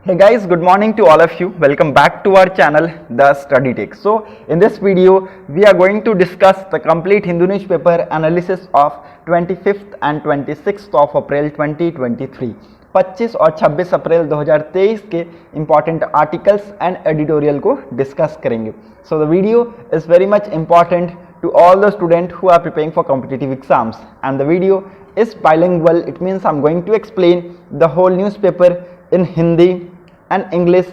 Hey guys, good morning to all of you. Welcome back to our channel, The Study Tech. So, in this video, we are going to discuss the complete Hindu newspaper analysis of 25th and 26th of April 2023. 25 और 26 अप्रैल 2023 के important articles and editorial को discuss करेंगे. So, the video is very much important to all the students who are preparing for competitive exams, and the video is bilingual. It means I'm going to explain the whole newspaper in Hindi and English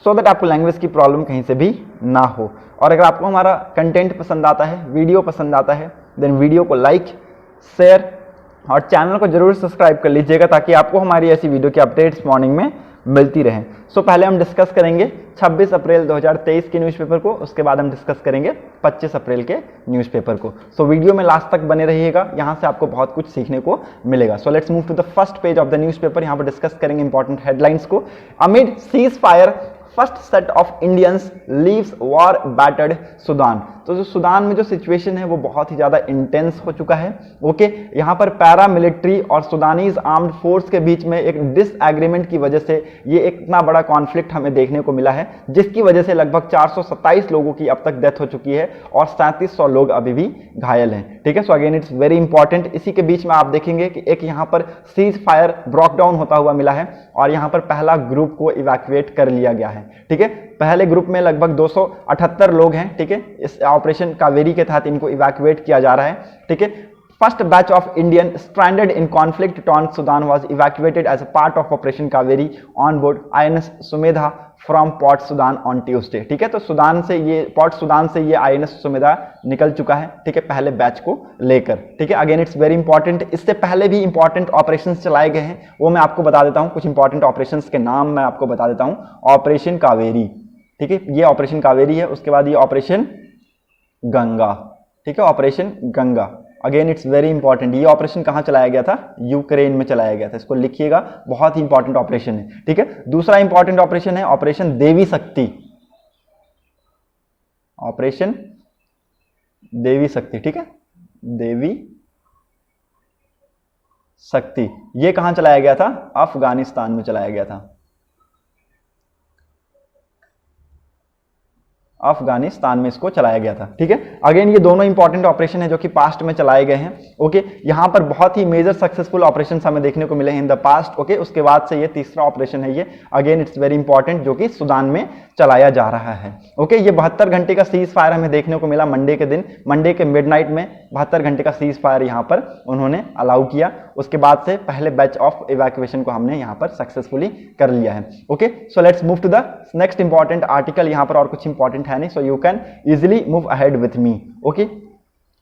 so that आपको language की problem कहीं से भी ना हो. और अगर आपको हमारा कंटेंट पसंद आता है, वीडियो पसंद आता है, देन वीडियो को लाइक, शेयर और चैनल को जरूर सब्सक्राइब कर लीजिएगा ताकि आपको हमारी ऐसी वीडियो की अपडेट्स मॉर्निंग में मिलती रहें. सो पहले हम डिस्कस करेंगे 26 अप्रैल 2023 के न्यूज़पेपर को, उसके बाद हम डिस्कस करेंगे 25 अप्रैल के न्यूज़पेपर को. सो वीडियो में लास्ट तक बने रहिएगा, यहाँ से आपको बहुत कुछ सीखने को मिलेगा. So let's move to the first page of the newspaper. यहाँ पर डिस्कस करेंगे इंपॉर्टेंट हेडलाइंस को. Amid ceasefire first set of Indians leaves war battered Sudan. तो जो सूडान में जो सिचुएशन है वो बहुत ही ज़्यादा इंटेंस हो चुका है. ओके, यहाँ पर पैरा मिलिट्री और सूडानीज आर्म्ड फोर्स के बीच में एक डिसएग्रीमेंट की वजह से ये इतना बड़ा कॉन्फ्लिक्ट हमें देखने को मिला है, जिसकी वजह से लगभग 427 लोगों की अब तक डेथ हो चुकी है और 3700 लोग अभी भी घायल हैं. ठीक है, so again it's very important. इसी के बीच में आप देखेंगे कि एक यहाँ पर सीज फायर ब्रेक डाउन होता हुआ मिला है और यहाँ पर पहला ग्रुप को इवैक्यूएट कर लिया गया है. ठीक है, पहले ग्रुप में लगभग 278 लोग हैं. ठीक है, इस ऑपरेशन कावेरी के तहत इनको इवैक्यूएट किया जा रहा है. ठीक है, first batch of Indian stranded in conflict torn Sudan was evacuated as a part of operation Kaveri on board INS Sumedha from port Sudan on Tuesday. ठीक है, तो सूडान से ये पोर्ट सूडान से ये आईएनएस सुमेधा निकल चुका है. ठीक है, पहले बैच को लेकर. ठीक है, अगेन इट्स वेरी इंपॉर्टेंट. इससे पहले भी इंपॉर्टेंट ऑपरेशंस चलाए गए हैं, वो मैं आपको बता देता हूं. कुछ इंपॉर्टेंट ऑपरेशंस के नाम मैं आपको बता देता हूं. ऑपरेशन कावेरी, ठीक है, ये ऑपरेशन कावेरी है. उसके बाद ये ऑपरेशन गंगा. ठीक है, operation Ganga. Again it's very important. ये ऑपरेशन कहां चलाया गया था? यूक्रेन में चलाया गया था. इसको लिखिएगा, बहुत ही इंपॉर्टेंट ऑपरेशन है. ठीक है, दूसरा इंपॉर्टेंट ऑपरेशन है ऑपरेशन देवी शक्ति. ऑपरेशन देवी शक्ति. ठीक है, देवी शक्ति. ये कहां चलाया गया था? अफगानिस्तान में चलाया गया था. अफगानिस्तान में इसको चलाया गया था. ठीक है, अगेन ये दोनों इंपॉर्टेंट ऑपरेशन है जो कि पास्ट में चलाए गए हैं. ओके, यहां पर बहुत ही मेजर सक्सेसफुल ऑपरेशन हमें देखने को मिले हैं इन द पास्ट. ओके, उसके बाद से ये तीसरा ऑपरेशन है. ये अगेन इट्स वेरी इंपॉर्टेंट, जो कि सूडान में चलाया जा रहा है. ओके, ये 72 घंटे का सीज फायर हमें देखने को मिला मंडे के दिन. मंडे के मिडनाइट में 72 घंटे का सीज फायर यहां पर उन्होंने अलाउ किया. उसके बाद से पहले बैच ऑफ इवैक्यूएशन को हमने यहां पर सक्सेसफुली कर लिया है. Okay, so let's move to the next important article. यहां पर और कुछ इंपॉर्टेंट है नहीं, so you can easily move ahead with me. Okay,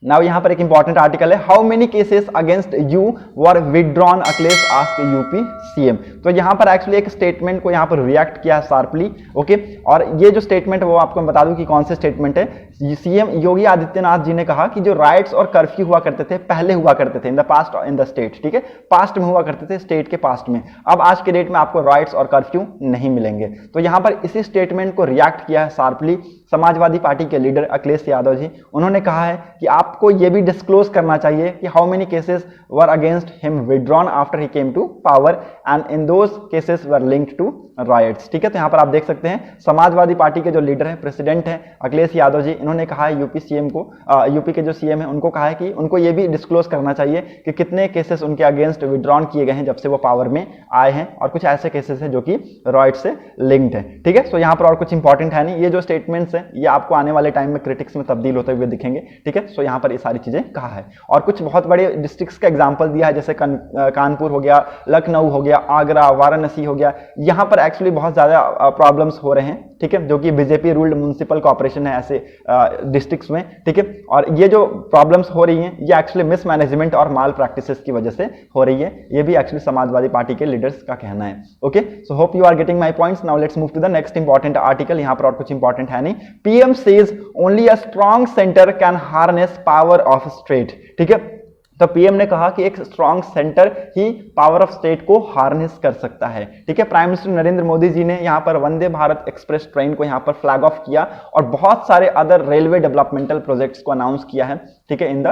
now यहां पर एक इंपॉर्टेंट आर्टिकल है. How many cases against you were withdrawn, Akhilesh ask UP CM. तो यहां पर एक्चुअली एक स्टेटमेंट को यहां पर रिएक्ट किया शार्पली. ओके, और ये जो स्टेटमेंट है वो आपको बता दूं कि कौन से स्टेटमेंट है. सीएम योगी आदित्यनाथ जी ने कहा कि जो राइट्स और कर्फ्यू हुआ करते थे, पहले हुआ करते थे in the past in the state. ठीक है, पास्ट में हुआ करते थे, स्टेट के पास्ट में. अब आज के डेट में आपको राइट्स और कर्फ्यू नहीं मिलेंगे. तो यहां पर इसी स्टेटमेंट को रिएक्ट किया है शार्पली समाजवादी पार्टी के लीडर अखिलेश यादव जी. उन्होंने कहा है कि आपको यह भी डिस्क्लोज करना चाहिए कि how many cases were against him withdrawn after he came to power and in those cases were linked to riots. ठीक है, तो यहां पर आप देख सकते हैं समाजवादी पार्टी के जो लीडर हैं, प्रेसिडेंट हैं अखिलेश यादव जी, इन्होंने कहा है यूपी सीएम को, यूपी के जो सीएम है उनको कहा है कि उनको ये भी डिस्क्लोज करना चाहिए कि कितने केसेस उनके अगेंस्ट विदड्रॉन किए गए हैं जब से वो पावर में आए हैं, और कुछ ऐसे केसेस हैं जो कि राइट से लिंक्ड है. ठीक है, सो यहां पर और कुछ इंपॉर्टेंट है नहीं. ये जो स्टेटमेंट्स हैं ये आपको आने वाले टाइम में क्रिटिक्स में तब्दील होते हुए दिखेंगे. ठीक है, सो यहां पर ये सारी चीजें कहा है. और कुछ बहुत बड़े डिस्ट्रिक्ट्स का एग्जांपल दिया है, जैसे कानपुर हो गया, लखनऊ हो गया, आगरा, वाराणसी हो गया. यहां पर एक्चुअली बहुत ज्यादा प्रॉब्लम्स हो रहे हैं. ठीक है, जो कि बीजेपी रूल्ड म्युनिसिपल कॉर्पोरेशन है ऐसे डिस्ट्रिक्ट्स में. ठीक है, और ये जो प्रॉब्लम्स हो रही हैं ये एक्चुअली मिसमैनेजमेंट और माल प्रैक्टिसेस की वजह से हो रही है. ये भी एक्चुअली समाजवादी पार्टी के लीडर्स का कहना है. Okay, so hope you are getting my points. Now let's move to the next important article. यहां पर और कुछ इंपॉर्टेंट है नहीं. PM says only a strong centre can harness power of state. ठीक है, तो पीएम ने कहा कि एक स्ट्रॉन्ग सेंटर ही पावर ऑफ स्टेट को हार्नेस कर सकता है. ठीक है, प्राइम मिनिस्टर नरेंद्र मोदी जी ने यहां पर वंदे भारत एक्सप्रेस ट्रेन को यहां पर फ्लैग ऑफ किया और बहुत सारे अदर रेलवे डेवलपमेंटल प्रोजेक्ट्स को अनाउंस किया है. ठीक है, in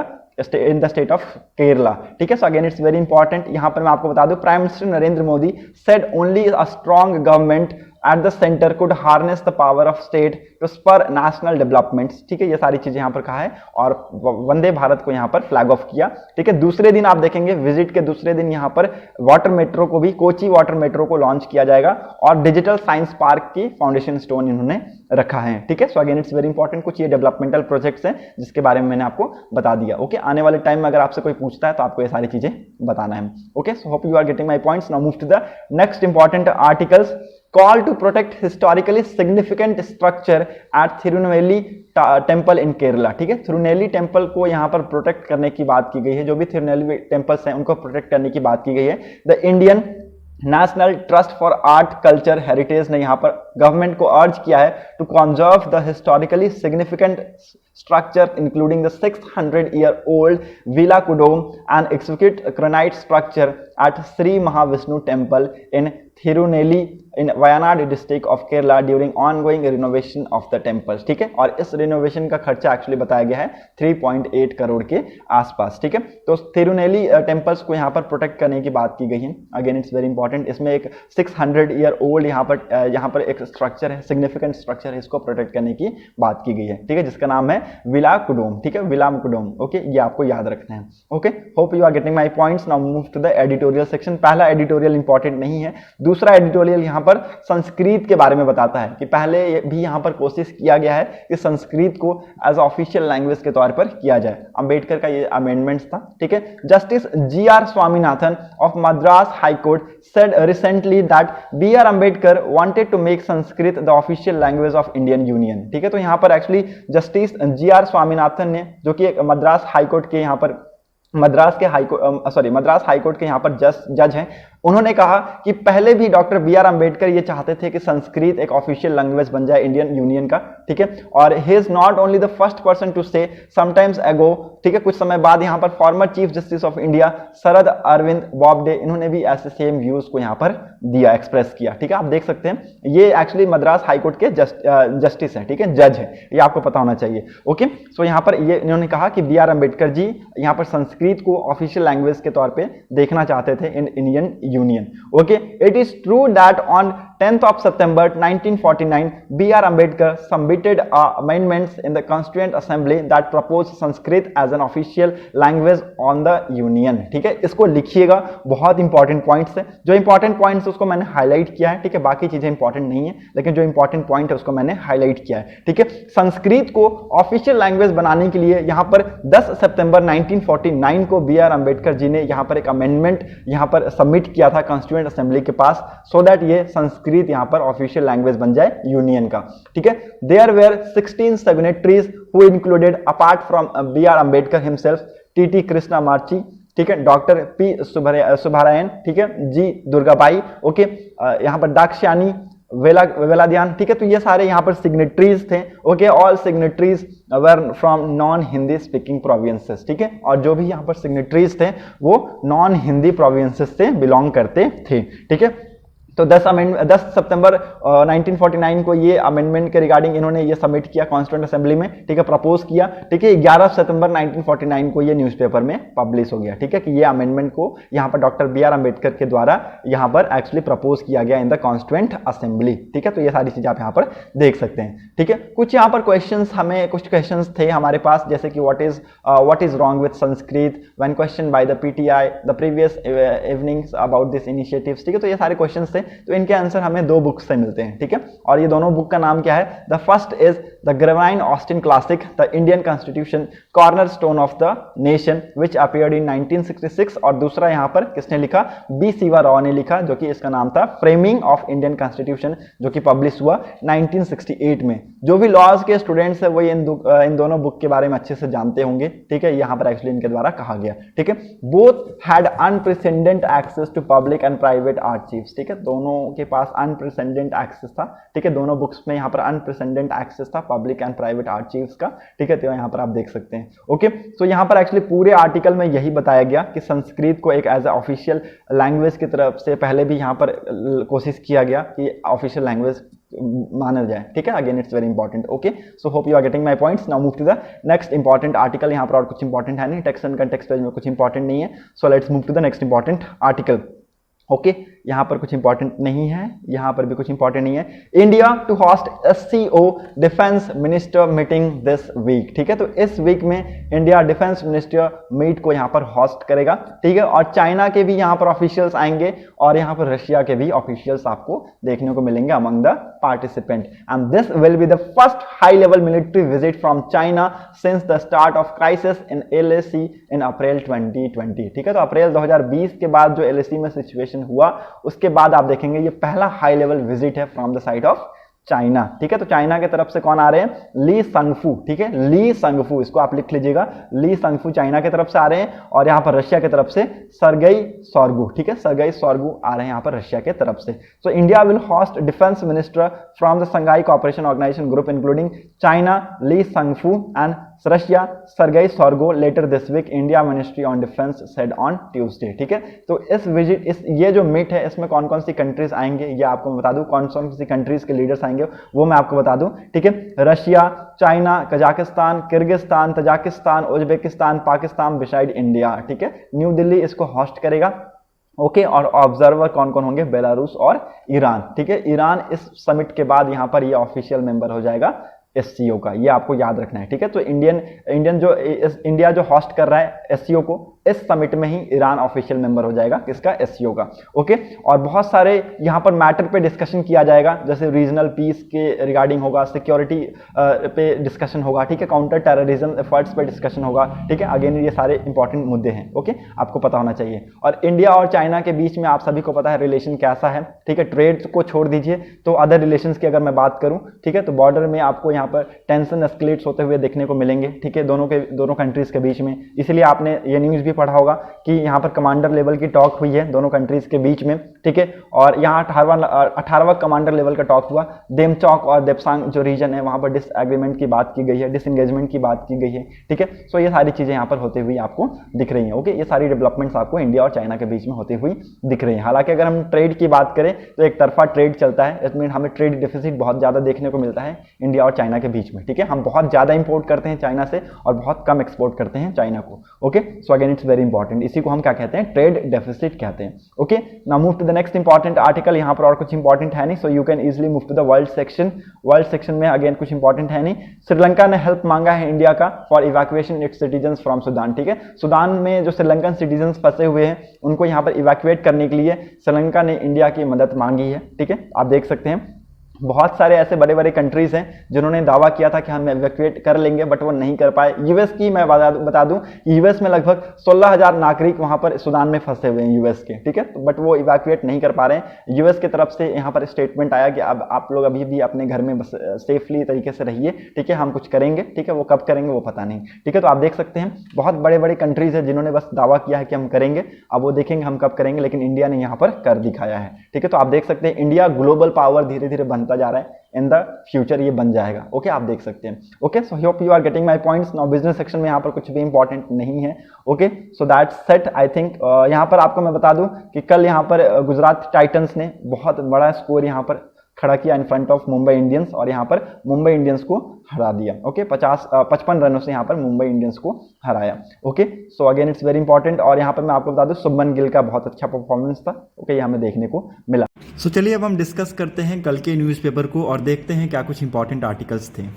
the state of Kerala. ठीक है, so again it's very important. यहां पर मैं आपको बता दूं, prime minister Narendra Modi said only a strong government at the centre could harness the power of state to spur national developments, ठीक है, ये सारी चीजें यहाँ पर कहा है और वंदे भारत को यहाँ पर फ्लैग ऑफ किया, ठीक है। दूसरे दिन आप देखेंगे विजिट के दूसरे दिन यहाँ पर वाटर मेट्रो को भी, कोची वाटर मेट्रो को लॉन्च किया जाएगा और डिजिटल साइंस पार्क की फाउंडेशन स्टोन इन्होंने रखा है, ठीक है। So again it's very important, कुछ ये डेवलपमेंटल प्रोजेक्ट्स हैं जिसके बारे में मैंने आपको बता दिया, ओके। आने वाले टाइम में अगर आपसे कोई पूछता है तो आपको ये सारी चीजें बताना है, okay. So hope you are getting my points. Now move to the next important articles. Call to protect historically significant structure at Thirunelli temple in Kerala, ठीक है। थिरुनेली टेम्पल को यहाँ पर प्रोटेक्ट करने की बात की गई है, जो भी थिरुनेली टेम्पल्स हैं उनको प्रोटेक्ट करने की बात की गई है। The Indian national trust for art culture heritage ने यहाँ पर गवर्नमेंट को अर्ज किया है to conserve the historically significant structure including the 600-year-old Villa Kudom and execute granite structure at Sri Mahavishnu Temple in Thirunelli in Wayanad district of Kerala during ongoing renovation of the temples, ठीक है। और इस renovation का खर्चा actually बताया गया है 3.8 करोड़ के आसपास, ठीक है। तो थिरुनेली टेम्पल्स को यहाँ पर प्रोटेक्ट करने की बात की गई है। अगेन इट्स वेरी इंपॉर्टेंट, इसमें एक 600-year-old यहाँ पर एक स्ट्रक्चर है, सिग्निफिकेंट स्ट्रक्चर है, इसको प्रोटेक्ट करने की बात की गई है, ठीक है, जिसका नाम है विला कुडोम, ठीक है, विला कुडोम, ओके। ये आपको याद रखना है, okay. Hope you are getting my points. Now move to the editorial section. पहला एडिटोरियल इंपॉर्टेंट नहीं है, दूसरा एडिटोरियल यहाँ पर संस्कृत के बारे में बताता है कि पहले भी यहाँ पर कोशिश किया गया है कि संस्कृत को एज ऑफिशियल लैंग्वेज के तौर पर किया जाए। अंबेडकर का ये अमेंडमेंट्स था, ठीक है। Justice GR Swaminathan of Madras high court said recently that B.R. Ambedkar wanted to make Sanskrit the official language of Indian Union, ठीक है। तो यहाँ पर एक्चुअली जस्टिस GR स्वामीनाथन ने, जो कि एक मद्रास हाईकोर्ट के यहाँ पर मद्रास हाईकोर्ट के यहाँ पर जज हैं, उन्होंने कहा कि पहले भी डॉक्टर B.R. अम्बेडकर ये चाहते थे कि संस्कृत एक ऑफिशियल लैंग्वेज बन जाए इंडियन यूनियन का, ठीक है। और he is not only the first person to say, sometimes ago, ठीक है, कुछ समय बाद यहाँ पर former chief justice of India Sharad Arvind Bobde, इन्होंने भी ऐसे सेम व्यूज को यहाँ पर दिया, एक्सप्रेस किया, ठीक है। आप देख सकते हैं ये एक्चुअली मद्रास हाईकोर्ट के जस्टिस है, ठीक है, जज है, ये आपको पता होना चाहिए, ओके। सो यहाँ पर ये इन्होंने कहा कि B.R. अम्बेडकर जी यहाँ पर संस्कृत को ऑफिशियल लैंग्वेज के तौर पे देखना चाहते थे in Indian union, okay। It is true that on 10th of September 1949 B.R. Ambedkar submitted amendments in the Constituent Assembly that proposed Sanskrit as an official language on the Union, ठीक है। इसको लिखिएगा, बहुत इंपॉर्टेंट पॉइंट्स है, जो important points उसको मैंने highlight किया है, ठीक है। बाकी चीजें इंपॉर्टेंट नहीं है, लेकिन जो इंपॉर्टेंट पॉइंट है उसको मैंने हाईलाइट किया है, ठीक है। संस्कृत को ऑफिशियल लैंग्वेज बनाने के लिए यहाँ पर 10 सितंबर 1949 को B.R. अम्बेडकर जी ने यहाँ पर एक अमेंडमेंट यहाँ पर सबमिट किया था कॉन्स्टिट्यूएंट असेंबली के पास, सो दैट ये संस्कृत यहाँ पर ऑफिशियल लैंग्वेज बन जाए यूनियन का, ठीक है। There were 16 signatories who included apart from B.R. Ambedkar himself T.T. Krishnamachari, ठीक है, डॉक्टर P. सुब्बारायन, ठीक है, G. दुर्गाबाई, ओके, यहाँ पर दाक्षायणी वेलादियान, ठीक है। तो ये सारे यहाँ पर सिग्नेटरीज थे, okay. All signatories were from non Hindi speaking provinces, ठीक है। और जो भी यहाँ पर सिग्नेटरीज थे वो नॉन हिंदी प्रोविंसेस से बिलोंग करते थे, ठीक है। तो 10 सितंबर 1949 को ये अमेंडमेंट के रिगार्डिंग इन्होंने ये सबमिट किया कॉन्स्टिट्यूएंट असेंबली में, ठीक है, प्रपोज किया, ठीक है। 11 सितंबर 1949 को ये न्यूज़पेपर में पब्लिश हो गया, ठीक है, कि ये अमेंडमेंट को यहाँ पर डॉक्टर B.R. अम्बेडकर के द्वारा यहाँ पर एक्चुअली प्रपोज किया गया इन द कॉन्स्टिट्यूएंट असेंबली, ठीक है। तो ये सारी चीजें आप यहाँ पर देख सकते हैं, ठीक है। कुछ यहाँ पर कुछ क्वेश्चंस थे हमारे पास, जैसे कि what is wrong with Sanskrit when question by the PTI the previous evenings about this initiatives, ठीक है। तो ये सारे क्वेश्चंस थे, तो इनके आंसर हमें 2 बुक से मिलते हैं, ठीक है। और ये दोनों बुक का नाम क्या है? The first is the Granville Austin classic the Indian constitution cornerstone of the nation which appeared in 1966, और दूसरा यहाँ पर किसने लिखा? B. सीवा राव ने लिखा, जो कि इसका नाम था फ्रेमिंग ऑफ इंडियन कॉन्स्टिट्यूशन, जो कि पब्लिश हुआ 1968 में। जो भी लॉज के स्टूडेंट्स है वो इन दोनों बुक के बारे में अच्छे से जानते होंगे, ठीक है। यहाँ पर एक्चुअली इनके द्वारा कहा गया, ठीक है। Both had unprecedented access to public and private archives, ठीक है। दोनों के पास अनप्रेसिडेंट एक्सेस था, ठीक है। दोनों बुक्स में यहाँ पर अनप्रेसिडेंट एक्सेस था पब्लिक एंड प्राइवेट आर्चीव्स का, ठीक है। तो यहाँ पर आप देख सकते हैं, ओके। तो यहाँ पर एक्चुअली पूरे आर्टिकल में यही बताया गया कि संस्कृत को एक एज ए ऑफिशियल लैंग्वेज की तरफ से पहले भी यहाँ पर कोशिश किया गया कि ऑफिशियल लैंग्वेज माना जाए, ठीक है। Again it's very important, okay. So hope you are getting my points. Now move to the next important article. यहाँ पर और कुछ इंपॉर्टेंट है नहीं, टेक्स्ट एंड कंटेक्स्ट पेज में कुछ इंपॉर्टेंट नहीं है, so let's move to the next important article, okay. यहाँ पर कुछ इंपॉर्टेंट नहीं है, यहाँ पर भी कुछ इंपॉर्टेंट नहीं है। India to host SCO defence minister meeting this week, ठीक है। तो इस वीक में इंडिया डिफेंस मिनिस्टर मीट को यहाँ पर होस्ट करेगा, ठीक है। और चाइना के भी यहाँ पर ऑफिशियल्स आएंगे और यहाँ पर रशिया के भी ऑफिशियल्स आपको देखने को मिलेंगे among the participant. And this will be the first high level military visit from China since the start of crisis in LAC इन अप्रैल 2020, ठीक है। तो अप्रैल 2020 के बाद जो LAC में सिचुएशन हुआ उसके बाद आप देखेंगे ये पहला हाई लेवल विजिट है from the side of China, ठीक है। तो चाइना की तरफ से कौन आ रहे हैं? ली संगफू, ठीक है, ली संगफू, इसको आप लिख लीजिएगा, ली संगफू चाइना की तरफ से आ रहे हैं। और यहाँ पर रशिया की तरफ से सरगेई शोइगु, ठीक है, सरगेई शोइगु आ रहे हैं यहाँ पर रशिया की तरफ से। So India will host defence minister from the Shanghai cooperation organisation group including China, Li Shangfu and Russia, Sergei Shoigu later this week, India ministry on defence said on Tuesday, ठीक है। तो इस visit, ये जो meet है इसमें कौन कौन सी कंट्रीज आएंगे ये आपको बता दूं, कौन कौन सी कंट्रीज के लीडर्स आएंगे वो मैं आपको बता दूं, ठीक है। Russia, China, Kazakhstan, Kyrgyzstan, Tajikistan, Uzbekistan, Pakistan beside India, ठीक है। न्यू दिल्ली इसको होस्ट करेगा, ओके। और ऑब्जर्वर कौन कौन होंगे? बेलारूस और ईरान, ठीक है। ईरान इस समिट के बाद यहां पर ये ऑफिशियल मेंबर हो जाएगा SCO का, ये आपको याद रखना है, ठीक है। तो इंडिया जो होस्ट कर रहा है SCO को, इस समिट में ही ईरान ऑफिशियल मेंबर हो जाएगा, किसका? SCO का, ओके। और बहुत सारे यहाँ पर मैटर पे डिस्कशन किया जाएगा, जैसे रीजनल पीस के रिगार्डिंग होगा, सिक्योरिटी पे डिस्कशन होगा, ठीक है, काउंटर टेररिज्म एफर्ट्स पे डिस्कशन होगा, ठीक है। अगेन ये सारे इंपॉर्टेंट मुद्दे हैं, ओके, आपको पता होना चाहिए। और इंडिया और चाइना के बीच में आप सभी को पता है रिलेशन कैसा है, ठीक है। ट्रेड को छोड़ दीजिए तो अदर रिलेशंस की अगर मैं बात करूं, ठीक है, तो बॉर्डर में आपको यहाँ पर टेंशन एस्केलेट्स होते हुए देखने को मिलेंगे, ठीक है, दोनों कंट्रीज के बीच में। इसलिए आपने ये न्यूज भी पढ़ा होगा कि यहाँ पर कमांडर लेवल की टॉक हुई है दोनों कंट्रीज के बीच में, ठीक है। और यहाँ 18वां कमांडर लेवल का टॉक हुआ। देमचौक और देपसांग जो रीजन है वहां पर डिसएग्रीमेंट की बात की गई है, डिसएंगेजमेंट की बात की गई है, ठीक है। सो ये सारी चीजें यहाँ पर होते हुए आपको दिख रही हैं, ओके। ये सारी डेवलपमेंट्स आपको इंडिया और चाइना के बीच में होती हुई दिख रही है। हालांकि अगर हम ट्रेड की बात करें तो एक तरफा ट्रेड चलता है, इट मीन हमें ट्रेड डिफिसिट बहुत ज्यादा देखने को मिलता है इंडिया और चाइना के बीच में, ठीक है। हम बहुत ज्यादा इंपोर्ट करते हैं चाइना से और बहुत कम एक्सपोर्ट करते हैं चाइना को, okay. So again it's very important, इसी को हम क्या कहते हैं? ट्रेड डेफिसिट कहते हैं, okay. Now move to the next important article. यहाँ पर और कुछ इंपॉर्टेंट है नहीं, so you can easily move to the world section. World section में अगेन कुछ इंपॉर्टेंट है नहीं। श्रीलंका ने हेल्प मांगा है इंडिया का for evacuation its citizens from Sudan, ठीक है। सुदान में जो श्रीलंकन सिटीजन्स फंसे हुए हैं उनको यहाँ पर इवैक्यूएट करने के लिए श्रीलंका ने इंडिया की मदद मांगी है, ठीक है। आप देख सकते हैं बहुत सारे ऐसे बड़े बड़े कंट्रीज हैं जिन्होंने दावा किया था कि हम इवैक्यूएट कर लेंगे, बट वो नहीं कर पाए। यूएस की मैं बता दूं, यूएस में लगभग 16,000 नागरिक वहां पर सुदान में फंसे हुए हैं यूएस के, ठीक है। बट वो इवैक्यूएट नहीं कर पा रहे हैं। यूएस की तरफ से यहाँ पर स्टेटमेंट आया कि अब आप लोग अभी भी अपने घर में बस सेफली तरीके से रहिए, ठीक है, हम कुछ करेंगे, ठीक है। वो कब करेंगे वो पता नहीं, ठीक है। तो आप देख सकते हैं बहुत बड़े बड़े कंट्रीज है जिन्होंने बस दावा किया है कि हम करेंगे, अब वो देखेंगे हम कब करेंगे, लेकिन इंडिया ने यहाँ पर कर दिखाया है, ठीक है। तो आप देख सकते हैं इंडिया ग्लोबल पावर धीरे धीरे बनता जा रहा है, इन द फ्यूचर ये बन जाएगा, ओके। आप देख सकते हैं, okay. So hope you are getting my points. Now business section में यहाँ पर कुछ भी इंपॉर्टेंट नहीं है, okay. So that's set I think. यहाँ पर आपको मैं बता दूं कि कल यहाँ पर गुजरात टाइटंस ने बहुत बड़ा स्कोर यहाँ पर खड़ा किया in front of Mumbai Indians और यहाँ पर मुंबई इंडियंस को हरा दिया, ओके। 55 रनों से यहाँ पर मुंबई इंडियंस को हराया, okay. So again it's very important. और यहाँ पर मैं आपको बता दूं शुभमन गिल का बहुत अच्छा परफॉर्मेंस था, ओके, ये हमें देखने को मिला। सो चलिए अब हम डिस्कस करते हैं कल के न्यूज़पेपर को और देखते हैं क्या कुछ इंपॉर्टेंट आर्टिकल्स थे।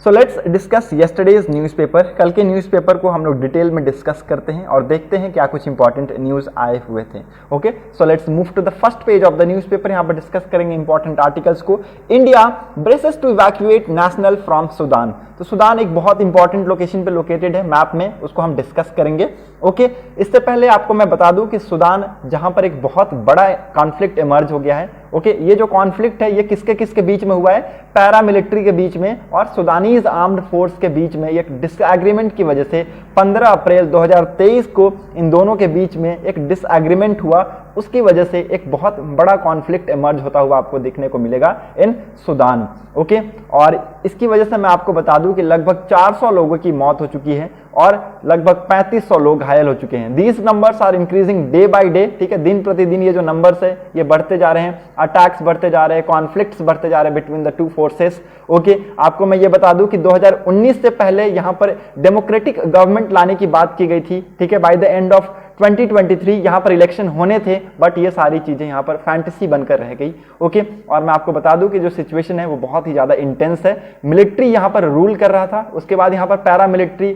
So let's discuss yesterday's newspaper. कल के न्यूज़पेपर को हम लोग डिटेल में डिस्कस करते हैं और देखते हैं क्या कुछ इंपॉर्टेंट न्यूज़ आए हुए थे, okay. So let's move to the first page of the newspaper. यहाँ पर डिस्कस करेंगे इंपॉर्टेंट आर्टिकल्स को। India braces to evacuate national from Sudan. तो सुदान एक बहुत इंपॉर्टेंट लोकेशन पे लोकेटेड है मैप में, उसको हम डिस्कस करेंगे, ओके। इससे पहले आपको मैं बता दूं कि सुदान जहां पर एक बहुत बड़ा कॉन्फ्लिक्ट इमर्ज हो गया है, ओके। ये जो कॉन्फ्लिक्ट है ये किसके किसके बीच में हुआ है? पैरामिलिट्री के बीच में और सुदानीज आर्म्ड फोर्स के बीच में। एक डिसएग्रीमेंट की वजह से 15 अप्रैल 2023 को इन दोनों के बीच में एक डिसएग्रीमेंट हुआ, उसकी वजह से एक बहुत बड़ा कॉन्फ्लिक्ट इमर्ज होता हुआ आपको देखने को मिलेगा इन सुदान, ओके। और इसकी वजह से मैं आपको बता दूं कि लगभग 400 लोगों की मौत हो चुकी है और लगभग 3500 लोग घायल हो चुके हैं। These numbers are increasing day by day, ठीक है। दिन प्रतिदिन ये जो नंबर्स है ये बढ़ते जा रहे हैं, अटैक्स बढ़ते जा रहे हैं, कॉन्फ्लिक्ट्स बढ़ते जा रहे हैं between the two forces, okay. आपको मैं ये बता दूं कि 2019 से पहले यहाँ पर डेमोक्रेटिक गवर्नमेंट लाने की बात की गई थी, ठीक है, बाय द एंड ऑफ 2023 यहाँ पर इलेक्शन होने थे, बट ये सारी चीजें यहाँ पर फैंटेसी बनकर रह गई। ओके, और मैं आपको बता दूं कि जो सिचुएशन है वो बहुत ही ज्यादा इंटेंस है। मिलिट्री यहाँ पर रूल कर रहा था, उसके बाद यहाँ पर पैरा मिलिट्री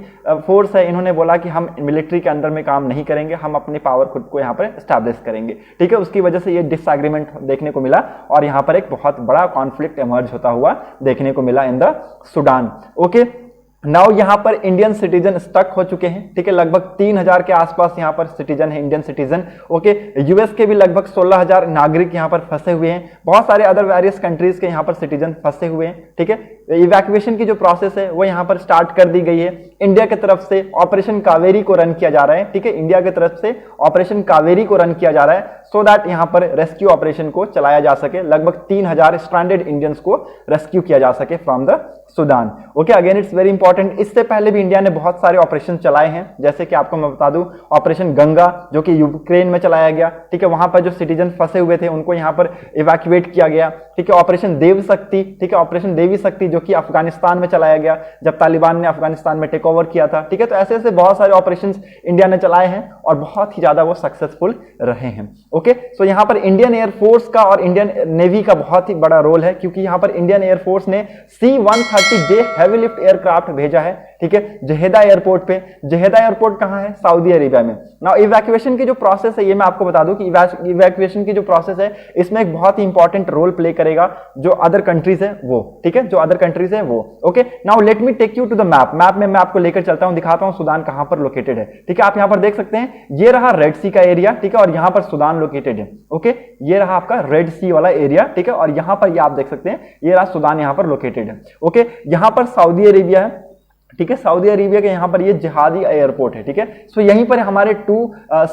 फोर्स है, इन्होंने बोला कि हम मिलिट्री के अंडर में काम नहीं करेंगे, हम अपनी पावर खुद को यहाँ पर एस्टैब्लिश करेंगे। ठीक है, उसकी वजह से ये डिसएग्रीमेंट देखने को मिला और यहाँ पर एक बहुत बड़ा कॉन्फ्लिक्ट इमर्ज होता हुआ देखने को मिला in the Sudan. Okay, now यहाँ पर इंडियन सिटीजन स्टक हो चुके हैं। ठीक है, लगभग 3000 के आसपास यहाँ पर सिटीजन है, इंडियन सिटीजन। ओके, यूएस के भी लगभग 16000 नागरिक यहाँ पर फंसे हुए हैं, बहुत सारे अदर वेरियस कंट्रीज के यहाँ पर सिटीजन फंसे हुए हैं। ठीक है, इवैक्यूएशन की जो प्रोसेस है वो यहाँ पर स्टार्ट कर दी गई है। इंडिया की तरफ से ऑपरेशन कावेरी को रन किया जा रहा है। ठीक है, इंडिया की तरफ से ऑपरेशन कावेरी को रन किया जा रहा है सो दैट यहाँ पर रेस्क्यू ऑपरेशन को चलाया जा सके, लगभग 3000 स्ट्रैंडेड इंडियंस को रेस्क्यू किया जा सके from the Sudan. Okay, again it's very important, इससे पहले भी इंडिया ने बहुत सारे ऑपरेशन चलाए हैं, जैसे कि आपको मैं बता दूं ऑपरेशन गंगा जो कि यूक्रेन में चलाया गया। ठीक है, वहां पर जो सिटीजन फंसे हुए थे उनको यहाँ पर इवैक्यूएट किया गया। ठीक है, ऑपरेशन देव शक्ति, ठीक है, ऑपरेशन देवी शक्ति जो कि अफगानिस्तान में चलाया गया जब तालिबान ने अफगानिस्तान में टेक ओवर किया था। ठीक है, तो ऐसे ऐसे बहुत सारे ऑपरेशन इंडिया ने चलाए हैं और बहुत ही ज्यादा वो सक्सेसफुल रहे हैं। ओके, सो यहाँ पर इंडियन एयरफोर्स का और इंडियन नेवी का बहुत ही बड़ा रोल है, क्योंकि यहाँ पर इंडियन एयरफोर्स ने C-130J हैवी लिफ्ट एयरक्राफ्ट भेजा है। ठीक है, जहेदा एयरपोर्ट पे। जहेदा एयरपोर्ट कहां है? सऊदी अरेबिया में। नाउ इवैक्यूएशन की जो प्रोसेस है ये मैं आपको बता दूं कि इवैक्यूएशन की जो प्रोसेस है इसमें एक बहुत ही इंपॉर्टेंट रोल प्ले करेगा जो अदर कंट्रीज है वो। ठीक है, जो अदर कंट्रीज है वो। Okay, now let me take you to the map. Map में मैं आपको लेकर चलता हूं, दिखाता हूं सुडान कहां पर लोकेटेड है। ठीक है, आप यहां पर देख सकते हैं ये रहा रेड सी का एरिया। ठीक है, और यहां पर सुडान लोकेटेड है। ओके, ये रहा आपका रेड सी वाला एरिया। ठीक है, और यहां पर ये आप देख सकते हैं ये रहा सुडान यहां पर लोकेटेड है। ओके, यहां पर सऊदी अरेबिया है। ठीक है, सऊदी अरेबिया के यहाँ पर ये जिहादी एयरपोर्ट है। ठीक है, सो यहीं पर हमारे 2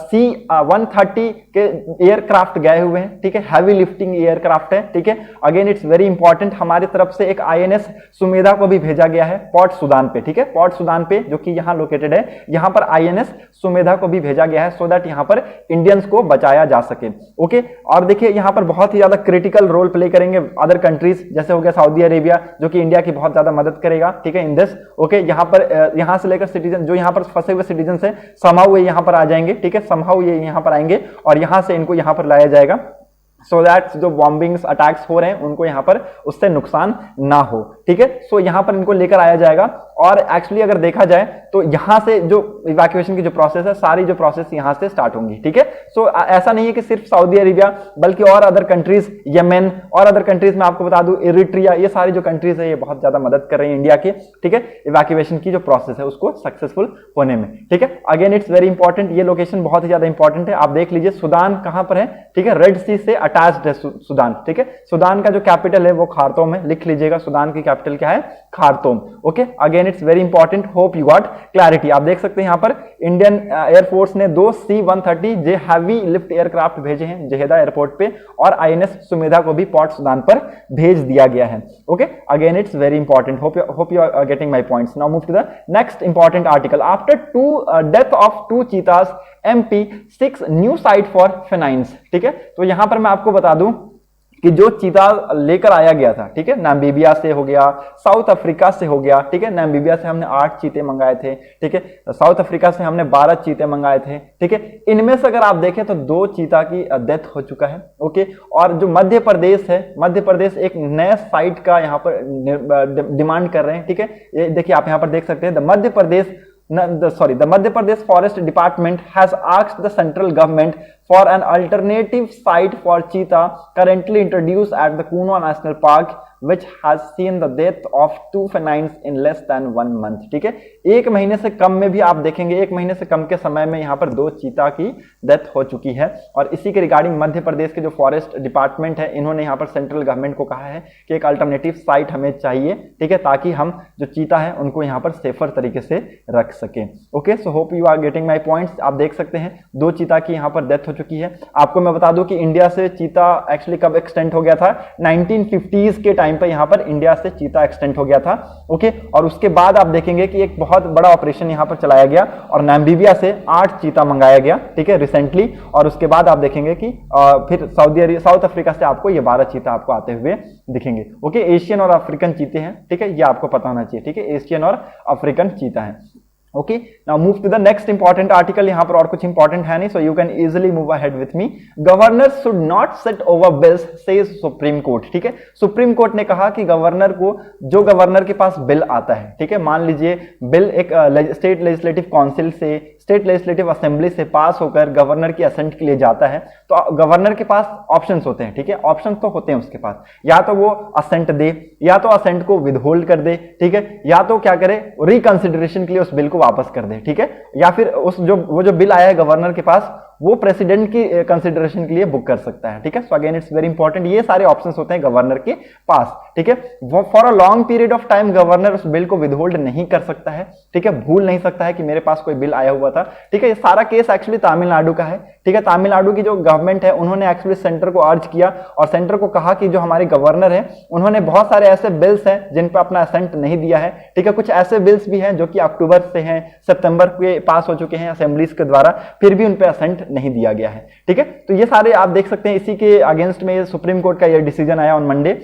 C-130 के एयरक्राफ्ट गए हुए हैं। ठीक है, हैवी लिफ्टिंग एयरक्राफ्ट है। ठीक है, अगेन इट्स वेरी इंपॉर्टेंट, हमारी तरफ से एक INS सुमेधा को भी भेजा गया है पोर्ट सुडान पे। ठीक है, पोर्ट सुडान पे जो कि यहाँ लोकेटेड है, यहाँ पर INS सुमेधा को भी भेजा गया है सो दैट यहाँ पर इंडियंस को बचाया जा सके। ओके, और देखिए यहाँ पर बहुत ही ज्यादा क्रिटिकल रोल प्ले करेंगे अदर कंट्रीज, जैसे हो गया सऊदी अरेबिया जो कि इंडिया की बहुत ज्यादा मदद करेगा। ठीक है, इन दिस। ओके, यहाँ पर यहाँ से लेकर सिटीजन जो यहाँ पर फंसे हुए सिटीजन है समहाउ ये यहाँ पर आ जाएंगे। ठीक है, समहाउ ये यहाँ पर आएंगे और यहाँ से इनको यहाँ पर लाया जाएगा सो दैट जो बॉम्बिंग्स अटैक्स हो रहे हैं उनको यहाँ पर उससे नुकसान ना हो। ठीक है, सो यहाँ पर इनको लेकर आया जाएगा। और एक्चुअली अगर देखा जाए तो यहाँ से जो इवैक्यूएशन की जो प्रोसेस है सारी जो प्रोसेस यहाँ से स्टार्ट होंगी। ठीक है, सो ऐसा नहीं है कि सिर्फ सऊदी अरेबिया बल्कि और अदर कंट्रीज, यमन और अदर कंट्रीज में आपको बता दूं इरिट्रिया, ये सारी जो कंट्रीज है ये बहुत ज्यादा मदद कर रही है इंडिया की। ठीक है, इवैक्यूएशन की जो प्रोसेस है उसको सक्सेसफुल होने में। ठीक है, अगेन इट्स वेरी इंपॉर्टेंट, ये लोकेशन बहुत ही ज्यादा इंपॉर्टेंट है। आप देख लीजिए सुडान कहां पर है। ठीक है, रेड सी से अटैच्ड है सुडान। ठीक है, सुडान का जो कैपिटल है वो खार्तूम है, लिख लीजिएगा सुडान की कैपिटल क्या है? Khartoum. Okay, again it's very important, hope you got clarity. आप देख सकते हैं यहाँ पर इंडियन एयरफोर्स ने 2 C-130J हैवी लिफ्ट एयरक्राफ्ट भेजे हैं जहेदा एयरपोर्ट पे और INS सुमेधा को भी पोर्ट सुडान पर भेज दिया गया है। Okay, again it's very important, hope you are getting my points. Now move to the next important article. After death of 2 cheetahs MP 6 new site for felines. ठीक है, तो यहां पर मैं आपको बता दूं कि जो चीता लेकर आया गया था, ठीक है, नामीबिया से हो गया, साउथ अफ्रीका से हो गया। ठीक है, नामीबिया से हमने 8 चीते मंगाए थे। ठीक है, साउथ अफ्रीका से हमने 12 चीते मंगाए थे। ठीक है, इनमें से अगर आप देखें तो 2 चीता की डेथ हो चुका है। ओके, और जो मध्य प्रदेश है, मध्य प्रदेश एक नए साइट का यहाँ पर डिमांड कर रहे हैं। ठीक है, ये देखिए आप यहाँ पर देख सकते हैं the Madhya Pradesh Forest Department has asked the central government for an alternative site for cheetah currently introduced at the Kuno National Park, which has seen the death of 2 felines in less than 1 month. ठीक है, 1 महीने से कम में भी आप देखेंगे 1 महीने से कम के समय में यहाँ पर 2 चीता की डेथ हो चुकी है। और इसी के रिगार्डिंग मध्य प्रदेश के जो फॉरेस्ट डिपार्टमेंट है इन्होंने यहाँ पर सेंट्रल गवर्नमेंट को कहा है कि एक अल्टरनेटिव साइट हमें चाहिए। ठीक है, ताकि हम जो चीता है उनको यहाँ पर सेफर तरीके से रख सके। Okay, so hope you are getting my points. आप देख सकते हैं 2 चीता की यहाँ पर डेथ हो चुकी है। आपको मैं बता दूं कि इंडिया से चीता एक्चुअली कब एक्सटेंड हो गया था? 1950s के टाइम पर यहाँ पर इंडिया से चीता एक्सटेंड हो गया था। ओके, और उसके बाद आप देखेंगे कि एक बहुत बड़ा ऑपरेशन यहाँ पर चलाया गया और नामीबिया से 8 चीता मंगाया गया। ठीक है, रिसेंटली। और उसके बाद आप देखेंगे कि फिर साउथ अफ्रीका से आपको ये 12 चीता आपको आते हुए दिखेंगे। ओके, एशियन और अफ्रीकन चीते हैं। ठीक है, ये आपको पता होना चाहिए। ठीक है, एशियन और अफ्रीकन चीता है। Okay, now move to the next important article. यहां पर और कुछ इंपॉर्टेंट है नहीं, so you can easily move ahead with me. Governor should not sit over bills says supreme court. ठीक है, सुप्रीम कोर्ट ने कहा कि गवर्नर को, जो गवर्नर के पास बिल आता है, ठीक है, मान लीजिए बिल एक स्टेट लेजिस्लेटिव काउंसिल से, स्टेट लेजिस्लेटिव असेंबली से पास होकर गवर्नर की असेंट के लिए जाता है, तो गवर्नर के पास ऑप्शंस होते हैं। ठीक है, ऑप्शंस तो होते हैं उसके पास, या तो वो असेंट दे, या तो असेंट को विदहोल्ड कर दे, ठीक है, या तो क्या करे, रिकंसिडरेशन के लिए उस बिल को वापस कर दे। ठीक है, या फिर उस वो जो बिल आया है गवर्नर के पास, वो प्रेसिडेंट की कंसिडरेशन के लिए बुक कर सकता है। ठीक है, so again it's very important, ये सारे ऑप्शंस होते हैं गवर्नर के पास। ठीक है, वो for a long period of time governor उस बिल को विदहोल्ड नहीं कर सकता है। ठीक है, भूल नहीं सकता है कि मेरे पास कोई बिल आया हुआ था। ठीक है, ये सारा केस एक्चुअली तमिलनाडु का है। ठीक है, तमिलनाडु की जो गवर्नमेंट है, उन्होंने एक्चुअली सेंटर को अर्ज किया और सेंटर को कहा कि जो हमारे गवर्नर है, उन्होंने बहुत सारे ऐसे बिल्स हैं जिन पर अपना असेंट नहीं दिया है। ठीक है, कुछ ऐसे बिल्स भी हैं जो कि अक्टूबर से हैं, सितंबर के पास हो चुके हैं असेंबलीज के द्वारा, फिर भी उन पर असेंट नहीं दिया गया है। ठीक है, तो ये सारे आप देख सकते हैं, इसी के अगेंस्ट में सुप्रीम कोर्ट का ये डिसीजन आया on Monday.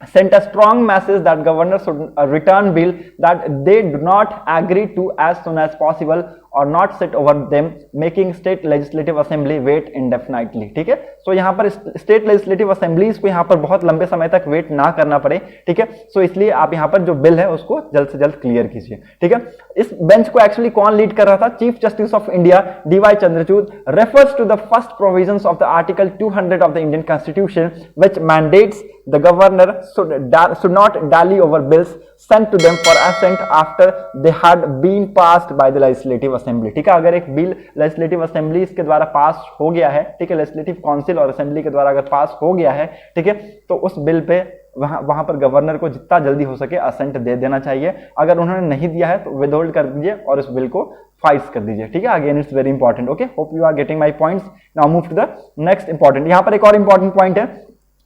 Sent a strong message that governors should return bill that they do not agree to as soon as possible or not sit over them, making state legislative assembly wait indefinitely। ठीक है, सो यहाँ पर state legislative assemblies को यहाँ पर बहुत लंबे समय तक वेट ना करना पड़े। ठीक है, सो इसलिए आप यहाँ पर जो बिल है उसको जल्द से जल्द क्लियर कीजिए। ठीक है, इस बेंच को एक्चुअली कौन लीड कर रहा था? Chief justice of India DY Chandrachud refers to the first provisions of the article 200 of the Indian constitution which mandates the governor should not dally over bills sent to them for assent after they had been passed by the legislative assembly। ठीक है, अगर एक bill legislative assembly के द्वारा पास हो गया है, ठीक है, लेजिस्लेटिव काउंसिल और असेंबली के द्वारा अगर पास हो गया है, ठीक है, तो उस बिल पे वहां पर गवर्नर को जितना जल्दी हो सके असेंट दे देना चाहिए। अगर उन्होंने नहीं दिया है तो विदहोल्ड कर दीजिए और उस बिल को फाइल्स कर दीजिए। ठीक है, again it's very important. Okay, hope you are getting my points. Now move to the next important. यहां पर एक और इंपॉर्टेंट पॉइंट है।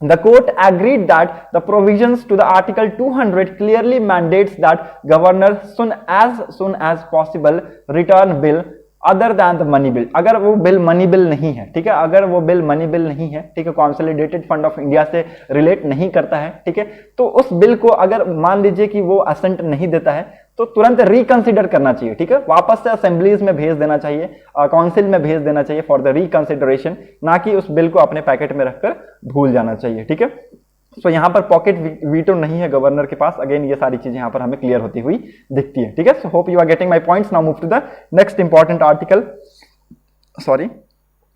The court agreed that the provisions to the Article 200 clearly mandates that governor soon as possible return bill other than the money bill। अगर वो bill money bill नहीं है, ठीक है, अगर वो बिल मनी बिल नहीं है, ठीक है, कॉन्सोलिडेटेड फंड ऑफ इंडिया से रिलेट नहीं करता है, ठीक है, तो उस बिल को अगर मान लीजिए कि वो असेंट नहीं देता है तो तुरंत रिकंसिडर करना चाहिए। ठीक है, वापस से असेंबलीज में भेज देना चाहिए, काउंसिल में भेज देना चाहिए फॉर द रिकंसिडरेशन, ना कि उस बिल को अपने पैकेट में रखकर भूल जाना चाहिए। ठीक है, सो यहां पर पॉकेट वीटो नहीं है गवर्नर के पास। अगेन ये सारी चीजें यहां पर हमें क्लियर होती हुई दिखती है। ठीक है, so hope you are getting my points. Now move to the next important article. Sorry,